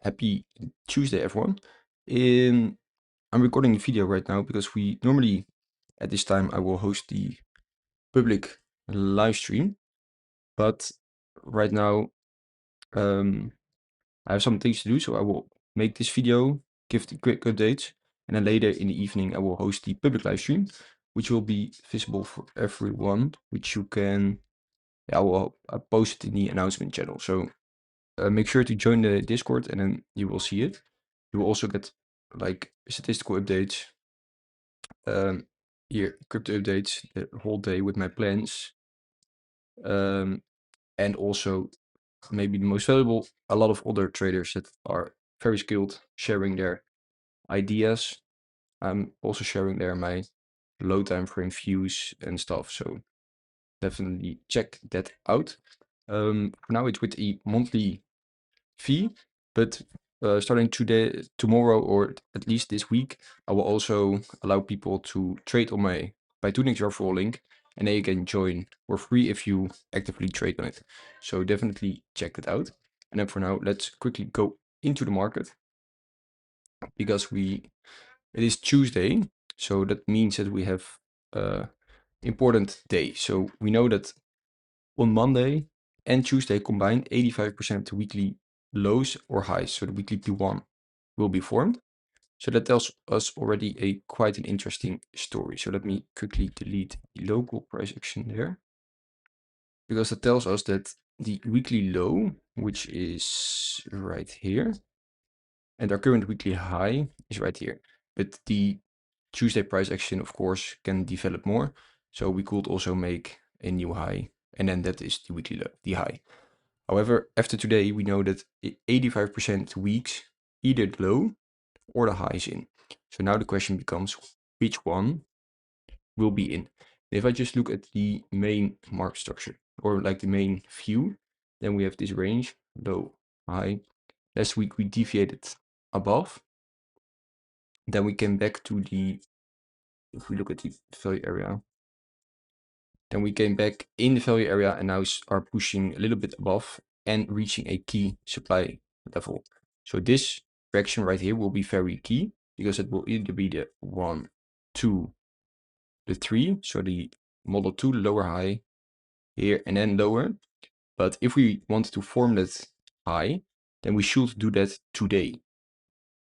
Happy Tuesday, everyone. I'm recording the video right now because we normally at this time I will host the public live stream, but right now I have some things to do, so I will make this video, give the quick updates, and then later in the evening I will host the public live stream, which will be visible for everyone, which you can, I will post it in the announcement channel. So make sure to join the Discord and then you will see it. You will also get like statistical updates, here crypto updates the whole day with my plans, and also maybe the most valuable, a lot of other traders that are very skilled sharing their ideas. I'm also sharing there my low time frame views and stuff, so definitely check that out. For now it's with a monthly fee, but starting today, tomorrow, or at least this week, I will also allow people to trade on my Bytonic referral link, and they can join for free if you actively trade on it. So definitely check that out. And then for now, let's quickly go into the market, because it is Tuesday, so that means that we have important day. So we know that on Monday and Tuesday combined, 85% of the weekly lows or highs, so the weekly P1 will be formed. So that tells us already quite an interesting story. So let me quickly delete the local price action there, because that tells us that the weekly low, which is right here, and our current weekly high is right here. But the Tuesday price action, of course, can develop more. So we could also make a new high, and then that is the weekly low, the high. However, after today, we know that 85% weeks either the low or the high is in. So now the question becomes, which one will be in? If I just look at the main market structure, or like the main view, then we have this range, low, high. Last week we deviated above. Then we came back to the, if we look at the value area, then we came back in the value area and now are pushing a little bit above and reaching a key supply level. So this fraction right here will be very key, because it will either be the 1, 2, the 3, so the model 2, lower high here and then lower. But if we want to form that high, then we should do that today,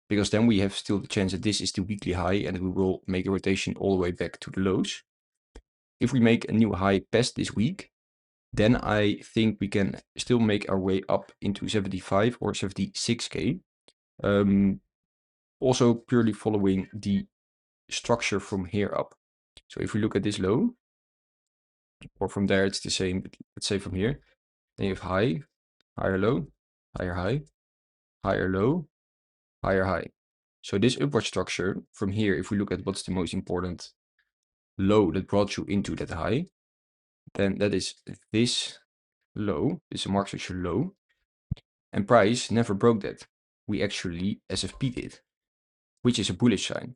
because then we have still the chance that this is the weekly high and we will make a rotation all the way back to the lows. If we make a new high past this week, then I think we can still make our way up into 75 or 76k. Also purely following the structure from here up. So if we look at this low, or from there it's the same, but let's say from here, then you have high, higher low, higher high, higher low, higher high. So this upward structure from here, if we look at what's the most important low that brought you into that high, then that is this low, this is a market structure low, and price never broke that. We actually SFP'd it, which is a bullish sign.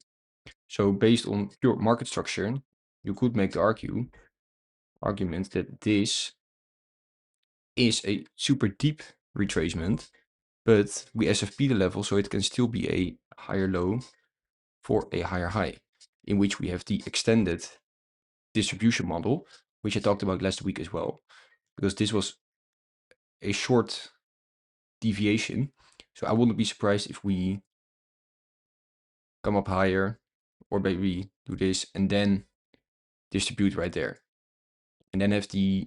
So based on pure market structure, you could make the argument that this is a super deep retracement, but we SFP the level, so it can still be a higher low for a higher high, in which we have the extended distribution model, which I talked about last week as well, because this was a short deviation. So I wouldn't be surprised if we come up higher, or maybe do this and then distribute right there, and then have the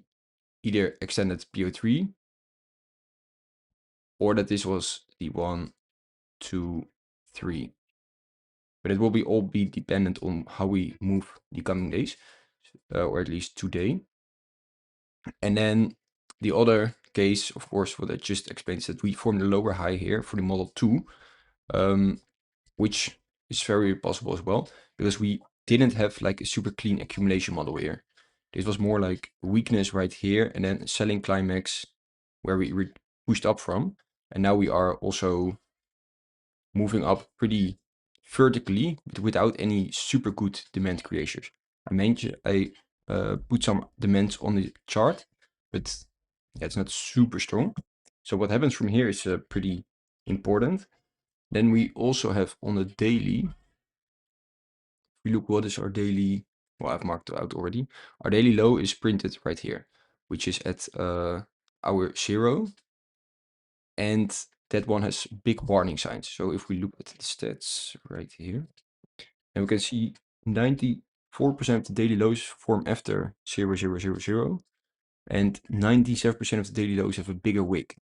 either extended PO3, or that this was the 1, 2, 3. But it will all be dependent on how we move the coming days, or at least today. And then the other case, of course, what I just explained, is that we formed a lower high here for the model 2, which is very possible as well, because we didn't have like a super clean accumulation model here. This was more like weakness right here and then selling climax where we pushed up from. And now we are also moving up pretty vertically, but without any super good demand creators. I put some demands on the chart, but yeah, it's not super strong. So what happens from here is pretty important. Then we also have on the daily, if we look what is our daily, well, I've marked it out already. Our daily low is printed right here, which is at our 0. And that one has big warning signs. So if we look at the stats right here, and we can see 94% of the daily lows form after 0, 0, 0, 0. And 97% of the daily lows have a bigger wick.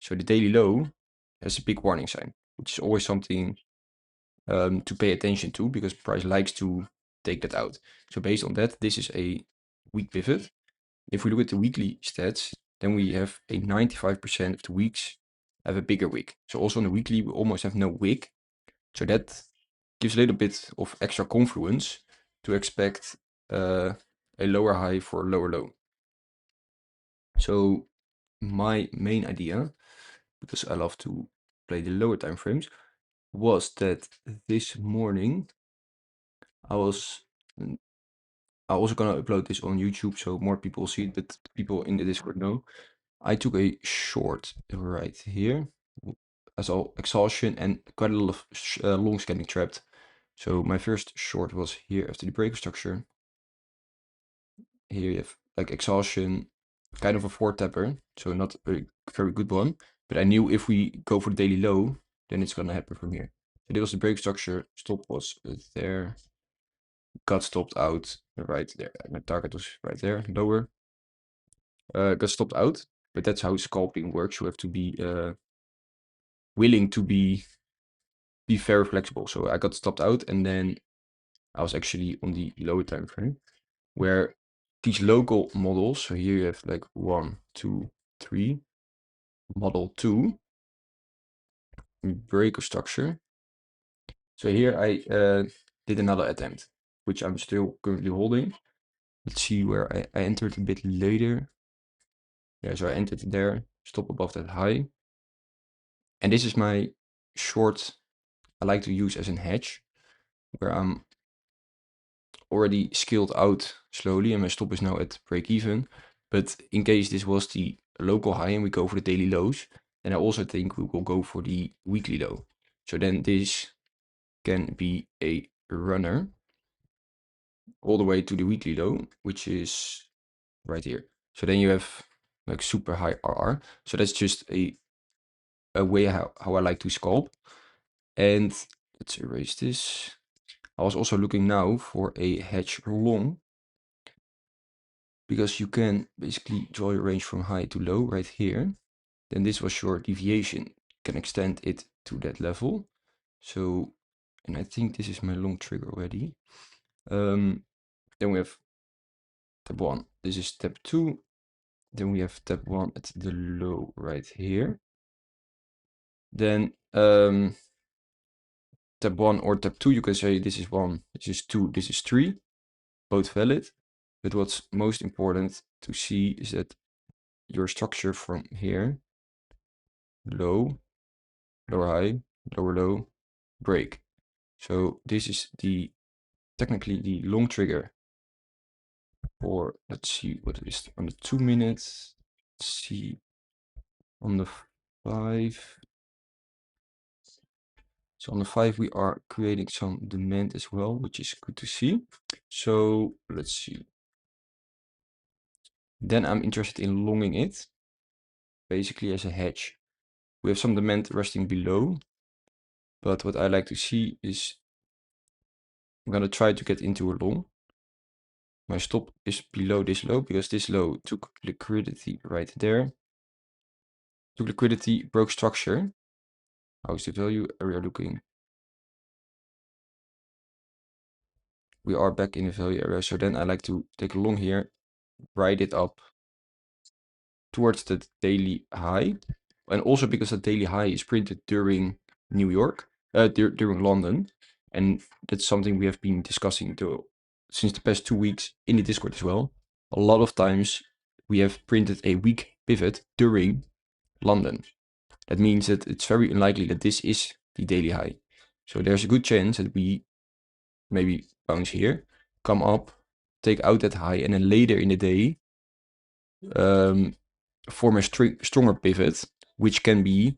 So the daily low has a big warning sign, which is always something to pay attention to, because price likes to take that out. So based on that, this is a weak pivot. If we look at the weekly stats, then we have a 95% of the weeks have a bigger wick. So also on the weekly, we almost have no wick. So that gives a little bit of extra confluence to expect a lower high for a lower low. So my main idea, because I love to play the lower time frames, was that this morning I was also gonna upload this on YouTube so more people see it, but people in the Discord know. I took a short right here as all exhaustion and quite a lot of longs getting trapped. So my first short was here after the breaker structure. Here you have like exhaustion, kind of a 4-tapper, so not a very good one. But I knew if we go for the daily low, then it's gonna happen from here. So this was the break structure. Stop was there. Got stopped out right there. My target was right there, lower. Got stopped out, but that's how scalping works. You have to be willing to be very flexible. So I got stopped out, and then I was actually on the lower time frame, where these local models. So here you have like 1, 2, 3. Model 2, breaker structure. So here I did another attempt, which I'm still currently holding. Let's see where I entered a bit later. Yeah, so I entered there, stop above that high. And this is my short I like to use as a hedge, where I'm already scaled out slowly and my stop is now at break even. But in case this was the local high and we go for the daily lows, then I also think we will go for the weekly low. So then this can be a runner all the way to the weekly low, which is right here. So then you have like super high RR. So that's just a way how I like to scalp. And let's erase this. I was also looking now for a hedge long, because you can basically draw your range from high to low right here. Then this was your deviation. You can extend it to that level. So, and I think this is my long trigger already. Then we have tab 1. This is tab 2. Then we have tab 1 at the low right here. Then tab 1 or tab 2, you can say this is 1, this is 2, this is 3. Both valid. But what's most important to see is that your structure from here, low, lower high, lower low, break. So this is technically the long trigger for, let's see what it is on the 2 minutes. Let's see on the 5. So on the 5 we are creating some demand as well, which is good to see. So let's see. Then I'm interested in longing it, basically as a hedge. We have some demand resting below, but what I like to see is I'm gonna try to get into a long. My stop is below this low because this low took liquidity right there. Took liquidity, broke structure. How's the value area looking? We are back in the value area, so then I like to take a long here, ride it up towards the daily high, and also because the daily high is printed during New York, during London, and that's something we have been discussing since the past 2 weeks in the Discord as well. A lot of times we have printed a weak pivot during London. That means that it's very unlikely that this is the daily high. So there's a good chance that we maybe bounce here, come up, take out that high, and then later in the day form a stronger pivot, which can be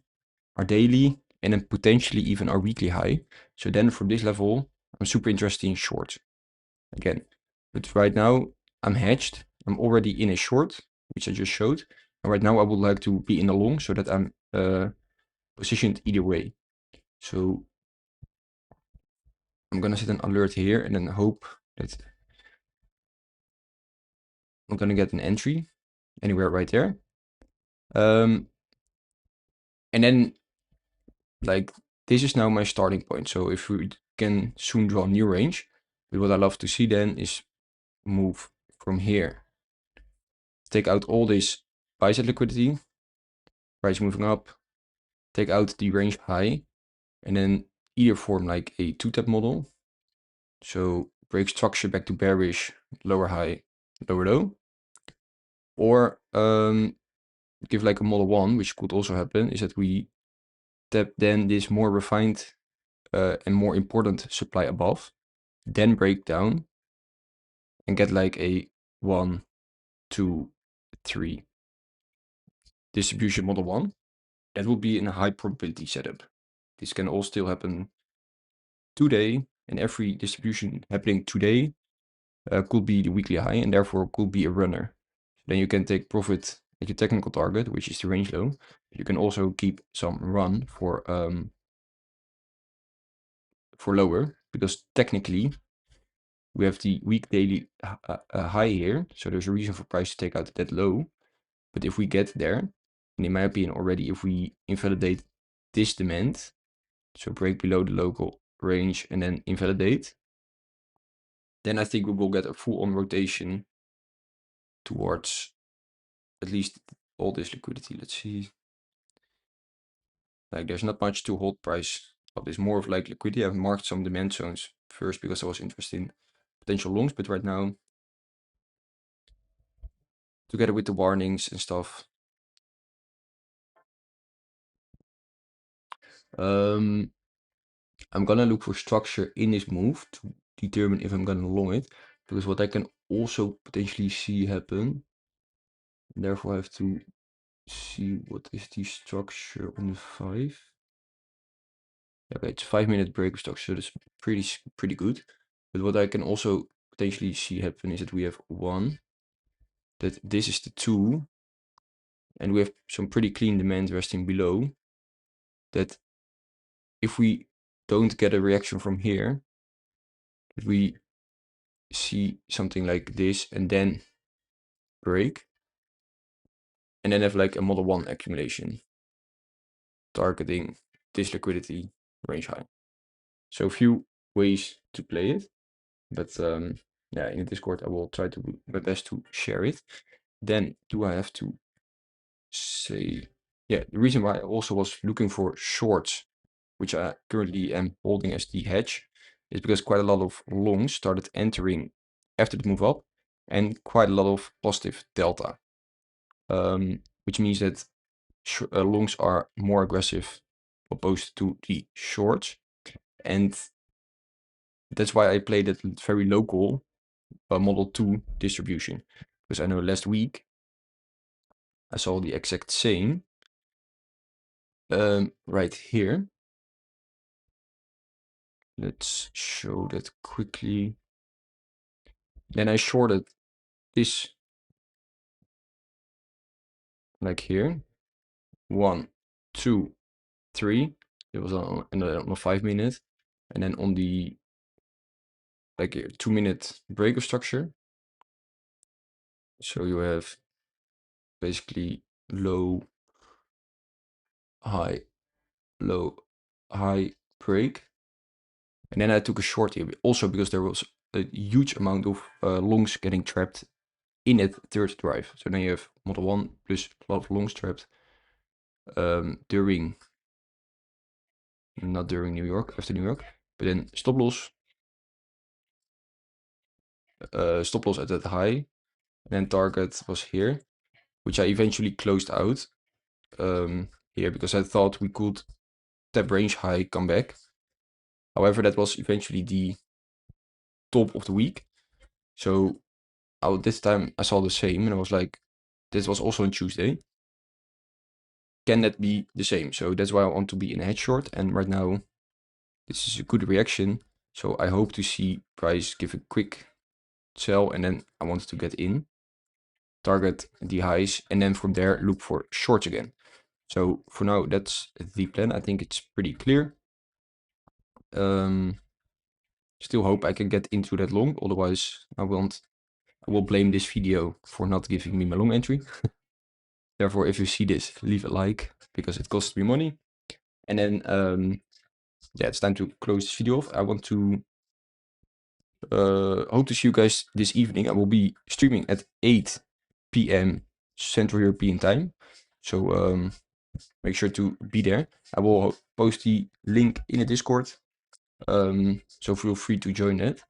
our daily, and then potentially even our weekly high. So then from this level, I'm super interested in short again. But right now I'm hedged. I'm already in a short, which I just showed. And right now I would like to be in a long so that I'm positioned either way. So I'm gonna set an alert here and then hope that I'm gonna get an entry anywhere right there. And then like this is now my starting point. So if we can soon draw a new range, but what I love to see then is move from here, take out all this buy side liquidity, price moving up, take out the range high, and then either form like a two-tap model. So break structure back to bearish, lower high, lower low, or give like a model one, which could also happen, is that we tap then this more refined and more important supply above, then break down and get like a 1, 2, 3 distribution model 1. That would be in a high probability setup. This can all still happen today, and every distribution happening today could be the weekly high and therefore could be a runner. Then you can take profit at your technical target, which is the range low. You can also keep some run for lower, because technically we have the week daily high here, so there's a reason for price to take out that low. But if we get there, and in my opinion already, if we invalidate this demand, so break below the local range and then invalidate, then I think we will get a full on rotation towards at least all this liquidity. Let's see. Like there's not much to hold price of this, more of like liquidity. I've marked some demand zones first because I was interested in potential longs, but right now, together with the warnings and stuff, I'm gonna look for structure in this move to determine if I'm gonna long it, because what I can also potentially see happen, and therefore I have to see what is the structure on the 5. Okay, it's 5-minute break structure, so that's pretty good. But what I can also potentially see happen is that we have 1, that this is the 2, and we have some pretty clean demand resting below, that if we don't get a reaction from here, that we see something like this and then break, and then have like a model 1 accumulation targeting this liquidity range high. So a few ways to play it, but yeah, in the Discord I will try to do my best to share it. Then do I have to say, yeah, the reason why I also was looking for shorts, which I currently am holding as the hedge, is because quite a lot of longs started entering after the move up, and quite a lot of positive delta, which means that longs are more aggressive opposed to the shorts, and that's why I played that very local model 2 distribution, because I know last week I saw the exact same right here. Let's show that quickly. Then I shorted this like here, 1, 2, 3. It was on a 5-minute, and then on the like 2-minute break of structure. So you have basically low, high, low, high break, and then I took a short here also because there was a huge amount of longs getting trapped in that third drive. So then you have model 1 plus a lot of longs trapped during, not during New York, after New York, but then stop loss at that high, and then target was here, which I eventually closed out here because I thought we could tap range high, come back. However, that was eventually the top of the week. So this time I saw the same, and I was like, this was also on Tuesday. can that be the same? So that's why I want to be in a head short, and right now this is a good reaction. So I hope to see price give a quick sell, and then I want to get in, target the highs, and then from there look for shorts again. So for now, that's the plan. I think it's pretty clear. Still hope I can get into that long, otherwise I will blame this video for not giving me my long entry. Therefore, if you see this, leave a like, because it costs me money. And then, yeah, it's time to close this video off. I want to hope to see you guys this evening. I will be streaming at 8 p.m. Central European time. So make sure to be there. I will post the link in the Discord. So feel free to join it.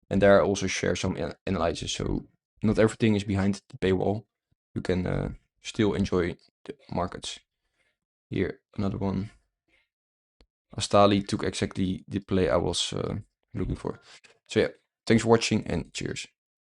And there I also share some analysis. So not everything is behind the paywall. You can still enjoy the markets. Here, another one. Astali took exactly the play I was looking for. So yeah, thanks for watching and cheers.